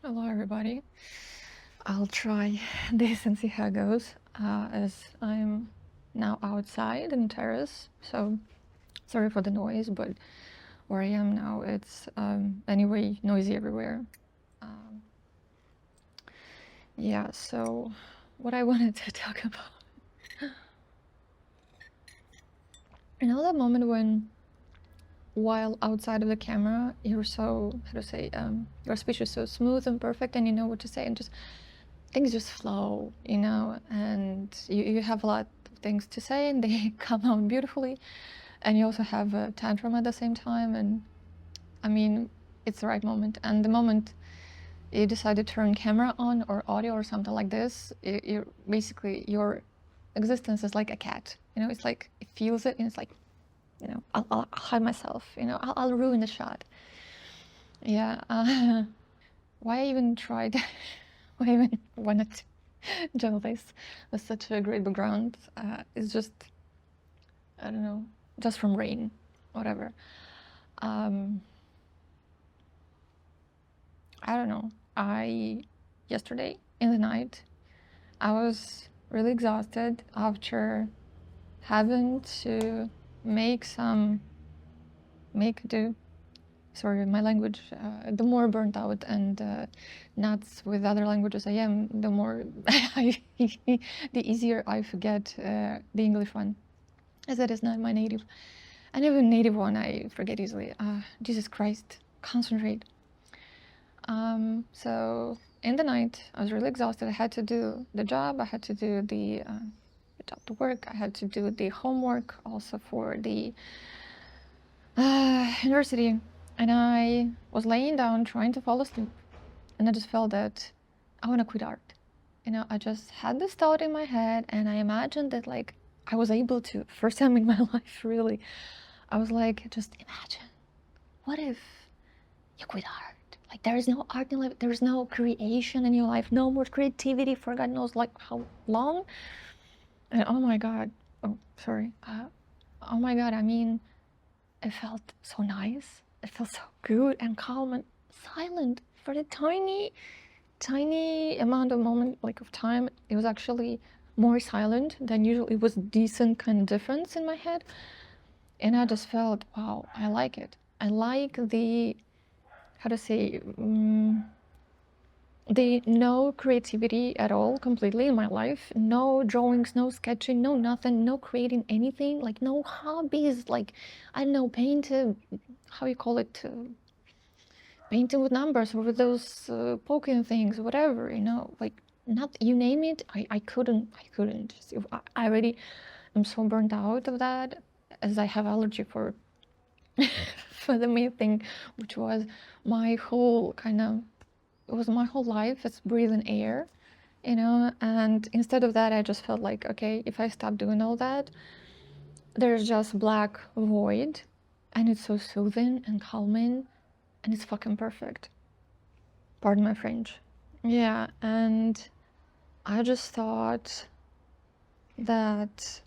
Hello, everybody. I'll try this and see how it goes, as I'm now outside in terrace. So sorry for the noise, but where I am now, it's anyway noisy everywhere. Um, yeah, so what I wanted to talk about. You know that moment when, while outside of the camera, you're so, how to say, your speech is so smooth and perfect, and you know what to say, and just things just flow, and you have a lot of things to say and they come out beautifully, and you also have a tantrum at the same time. And I mean, it's the right moment, and the moment you decide to turn camera on or audio or something like this, you basically, your existence is like a cat, it's like it feels it, and it's like, I'll hide myself, I'll ruin the shot. Yeah. Why I even tried why I even wanted to do this with such a great background, is just, I don't know, just from rain, whatever. um I don't know, yesterday in the night, I was really exhausted after having to make some make do sorry, my language, the more burnt out and nuts with other languages I am, the more the easier I forget the English one, as it is not my native. And even native one I forget easily. Jesus Christ, concentrate. So in the night, I was really exhausted. I had to do the job, I had to do the job to work, I had to do the homework also for the university. And I was laying down trying to fall asleep, and I just felt that I want to quit art. I just had this thought in my head, and I imagined that, like, I was able to, first time in my life, really, I was like, just imagine, what if you quit art? Like, there is no art in life, there is no creation in your life, no more creativity for God knows like how long. And oh my God, oh, sorry. Oh my God, I mean, it felt so nice. It felt so good and calm and silent for the tiny amount of moment, like of time. It was actually more silent than usual. It was decent kind of difference in my head. And I just felt, wow, I like it. I like the, how to say, the no creativity at all completely in my life. No drawings, no sketching, no nothing, no creating anything, like no hobbies, like, I don't know, painting, how you call it, painting with numbers or with those poking things, whatever, like, not, you name it, I couldn't. I already am so burnt out of that, as I have allergy for for the main thing, which was my whole kind of, it was my whole life, it's breathing air, and instead of that I just felt like, okay, if I stop doing all that, there's just black void, and it's so soothing and calming, and it's fucking perfect. Pardon my French. Yeah, and I just thought that,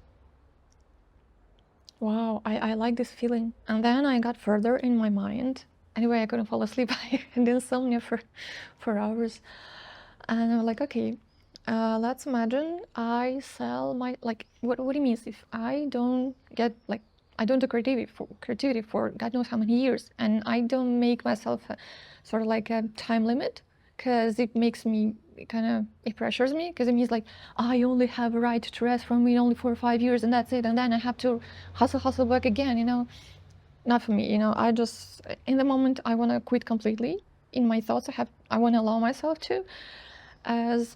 wow, I like this feeling. And then I got further in my mind. Anyway, I couldn't fall asleep. I had insomnia for hours. And I was like, okay, let's imagine I sell my, like, what it means if I don't get, like, I don't do creativity for God knows how many years, and I don't make myself sort of like a time limit, because it makes me kind of, it pressures me, because it means like I only have a right to rest from me only for 5 years, and that's it, and then I have to hustle back again, not for me. I just, in the moment, I want to quit completely. In my thoughts, I want to allow myself to, as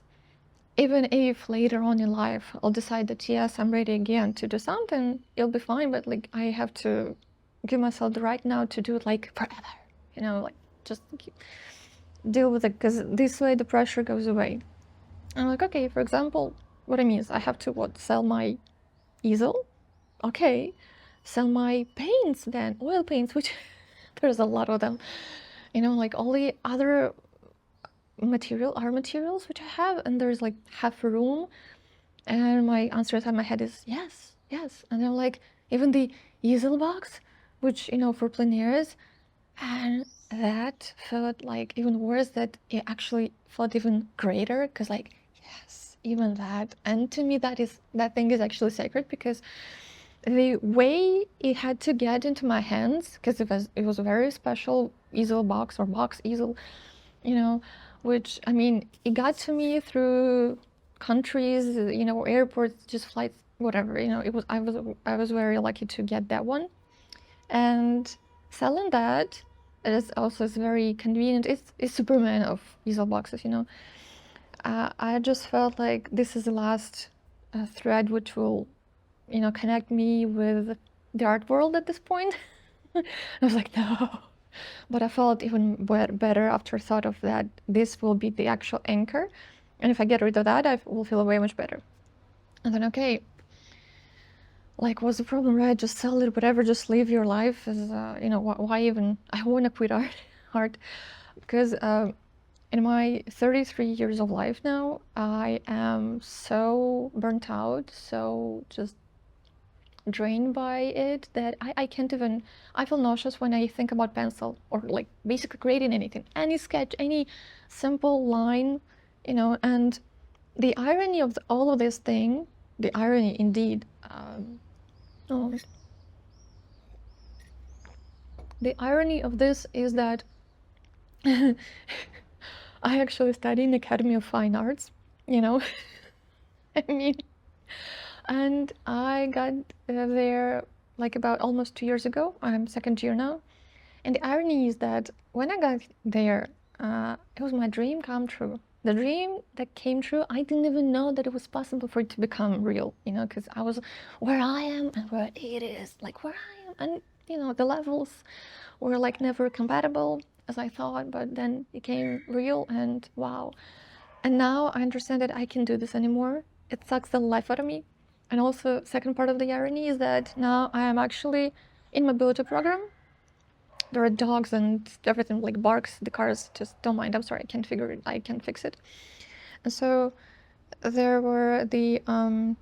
even if later on in life I'll decide that yes, I'm ready again to do something, it'll be fine, but like, I have to give myself the right now to do it like forever, like, just deal with it, because this way the pressure goes away. I'm like, okay, for example, what it means, I have to sell my easel, okay, sell my paints, then oil paints, which there's a lot of them, like all the other art materials which I have, and there's like half a room, and my answer inside my head is yes, yes. And I'm like, even the easel box, which, for plein airs, and that felt like even worse, that it actually felt even greater, because like, yes, even that. And to me, that thing is actually sacred, because the way it had to get into my hands, because it was a very special easel box, or box easel, you know, which, I mean, it got to me through countries, you know, airports, just flights, whatever, you know. It was I was very lucky to get that one. And selling that is also very convenient. It's Superman of easel boxes, you know. I just felt like this is the last thread which will, you know, connect me with the art world at this point. I was like, no. But I felt even better after thought of that. This will be the actual anchor. And if I get rid of that, I will feel way much better. And then, okay, like, what's the problem, right? Just sell it, whatever, just live your life. As you know, why even, I want to quit art, because in my 33 years of life now, I am so burnt out, so just drained by it, that I can't even, I feel nauseous when I think about pencil, or like basically creating anything, any sketch, any simple line, you know. And the irony of all of this thing, the irony indeed, oh, the irony of this is that I actually study in Academy of Fine Arts, you know. I mean, and I got there like about almost 2 years ago. I'm second year now. And the irony is that when I got there, it was my dream come true. The dream that came true, I didn't even know that it was possible for it to become real, you know, because I was where I am and where it is, like where I am. And, you know, the levels were like never compatible as I thought, but then it became real, and wow. And now I understand that I can't do this anymore. It sucks the life out of me. And also, second part of the irony is that now I am actually in mobility program. There are dogs and everything like barks. The cars just don't mind. I'm sorry, I can't figure it. I can't fix it. And so there were the how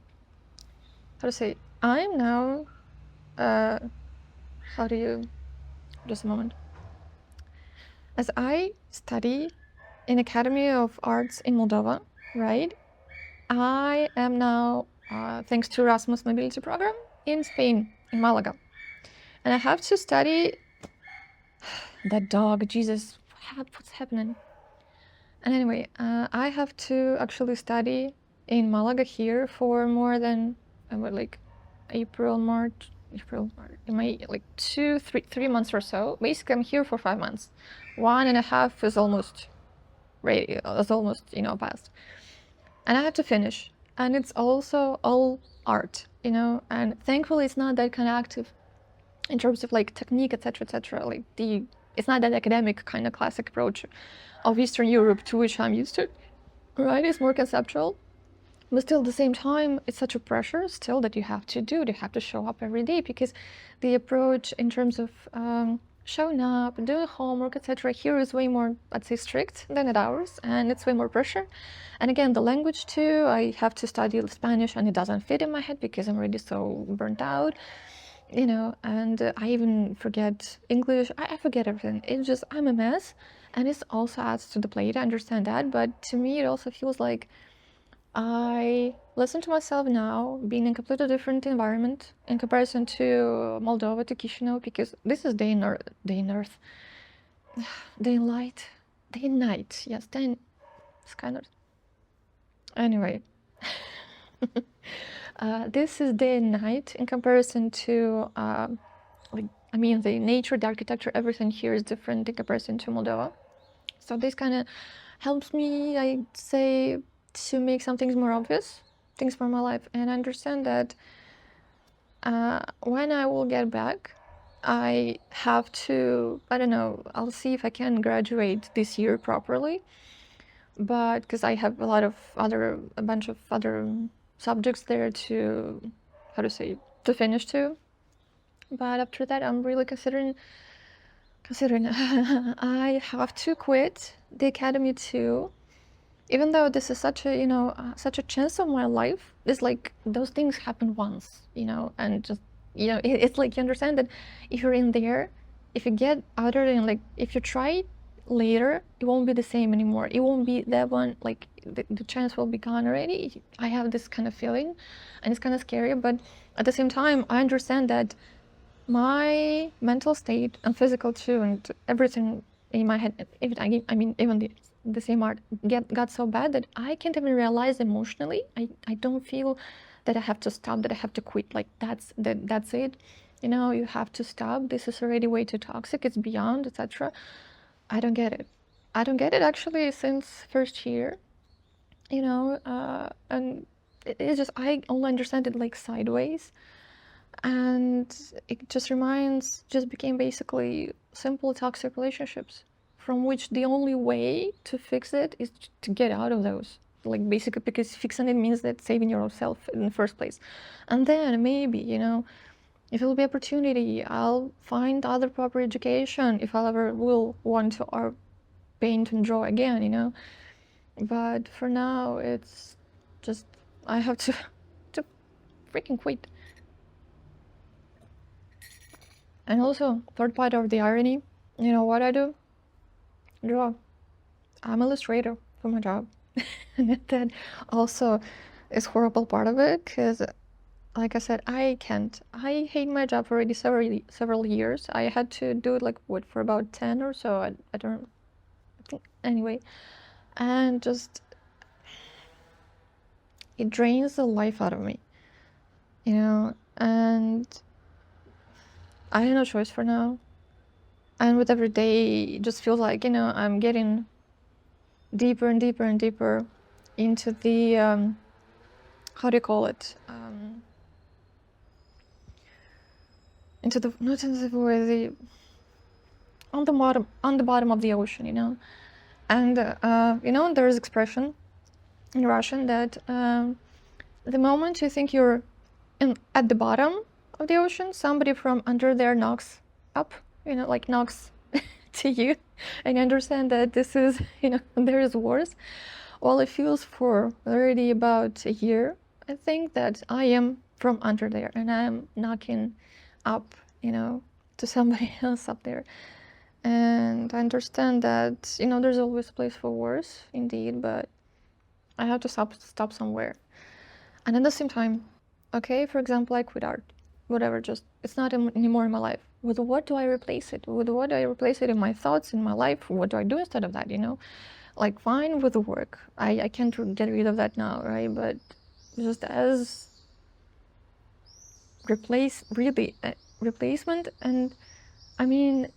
to say. I'm now. How do you? Just a moment. As I study in Academy of Arts in Moldova, right? I am now, thanks to Erasmus Mobility Program, in Spain, in Malaga. And I have to study that dog, Jesus, what's happening? And anyway, I have to actually study in Malaga here for more than, like, April, March, in my, like, 3 months or so. Basically, I'm here for 5 months. 1.5 is almost ready, is almost, you know, past. And I have to finish. And it's also all art, you know, and thankfully it's not that kind of active in terms of like technique, etc. Like it's not that academic kind of classic approach of Eastern Europe to which I'm used to, right? It's more conceptual, but still at the same time, it's such a pressure still that you have to show up every day, because the approach in terms of showing up, doing homework, etc. here is way more, I'd say, strict than at ours, and it's way more pressure. And again, the language too, I have to study Spanish, and it doesn't fit in my head because I'm already so burnt out, you know, and I even forget English. I forget everything. It's just, I'm a mess, and it also adds to the plate, I understand that, but to me it also feels like I listen to myself now, being in a completely different environment in comparison to Moldova, to Chisinau, because this is day in earth, day in light, day in night. Yes, day in Skynet. Anyway, this is day and night in comparison to, like, I mean, the nature, the architecture, everything here is different in comparison to Moldova. So this kind of helps me, I'd say, to make some things more obvious, things for my life. And I understand that when I will get back, I have to, I don't know, I'll see if I can graduate this year properly, but because I have a bunch of other subjects there to, how to say, to finish too. But after that, I'm really considering I have to quit the academy too, even though this is such a, you know, such a chance of my life. It's like those things happen once, you know, and just, you know, it's like you understand that if you're in there, if you get other than like, if you try it later, it won't be the same anymore. It won't be that one, like the chance will be gone already. I have this kind of feeling, and it's kind of scary, but at the same time, I understand that my mental state and physical too, and everything in my head, even, I mean, even the same art got so bad that I can't even realize emotionally. I don't feel that I have to stop, that I have to quit. Like that's it. You know, you have to stop. This is already way too toxic. It's beyond, etc. I don't get it. I don't get it actually since first year. You know, and it's just I only understand it like sideways, and it just became basically simple toxic relationships, from which the only way to fix it is to get out of those, like basically, because fixing it means that saving yourself in the first place. And then maybe, you know, if it will be opportunity, I'll find other proper education if I ever will want to art, paint and draw again, you know. But for now it's just I have to to freaking quit. And also, third part of the irony, you know what I do? Draw. I'm an illustrator for my job. And that also is horrible part of it, because like I said, I can't. I hate my job already several years. I had to do it like what for about 10 or so. I don't think anyway. And just it drains the life out of me. You know, and I have no choice for now. And with every day, it just feels like, you know, I'm getting deeper and deeper and deeper into the how do you call it? Into the not into the void, the on the bottom of the ocean, you know. And you know, there is expression in Russian that the moment you think you're at the bottom of the ocean, somebody from under there knocks up, you know, like knocks to you, and you understand that this is, you know, there is worse. Well, it feels for already about a year, I think, that I am from under there and I'm knocking up, you know, to somebody else up there. And I understand that, you know, there's always a place for worse, indeed, but I have to stop somewhere. And at the same time, okay, for example, I quit art, whatever, just it's not anymore in my life. With what do I replace it? With what do I replace it in my thoughts, in my life? What do I do instead of that, you know? Like, fine with the work. I can't get rid of that now, right? But just as replacement. And I mean,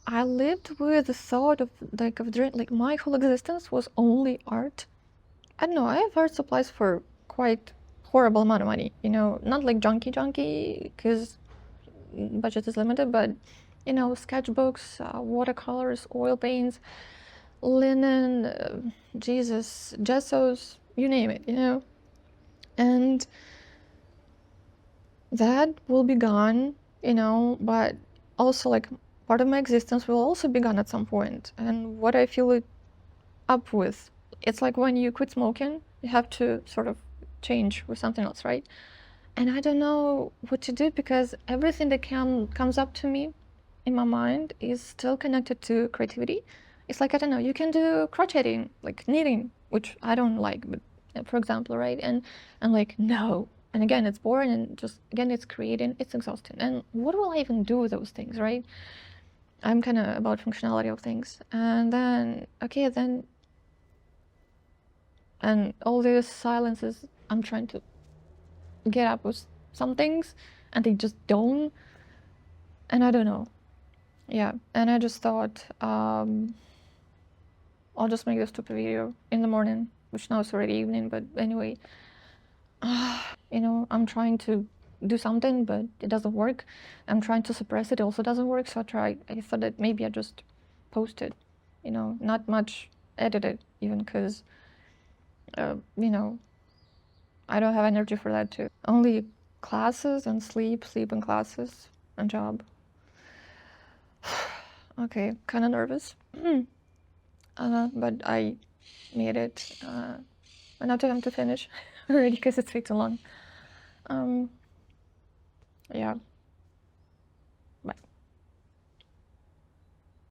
I lived with the thought of like my whole existence was only art. I don't know, I have art supplies for quite horrible amount of money, you know, not like junky, because budget is limited, but you know, sketchbooks, watercolors, oil paints, linen, Jesus, gessos, you name it, you know. And that will be gone, you know, but also like part of my existence will also be gone at some point. And what I fill it up with, it's like when you quit smoking, you have to sort of change with something else, right? And I don't know what to do, because everything that comes up to me in my mind is still connected to creativity. It's like, I don't know, you can do crocheting, like knitting, which I don't like, but for example, right? And like, no. And again, it's boring, and just again, it's creating, it's exhausting. And what will I even do with those things, right? I'm kind of about functionality of things. And then, okay, then, and all these silences, I'm trying to get up with some things, and they just don't. And I don't know. Yeah, and I just thought, I'll just make this stupid video in the morning, which now it's already evening, but anyway. You know, I'm trying to do something, but it doesn't work. I'm trying to suppress it, also doesn't work. So I thought that maybe I just post it, you know, not much edited, even, because, you know, I don't have energy for that too. Only classes and sleep and classes and job. Okay, kind of nervous. But I made it. Enough time to finish already, because it's way too long. Yeah.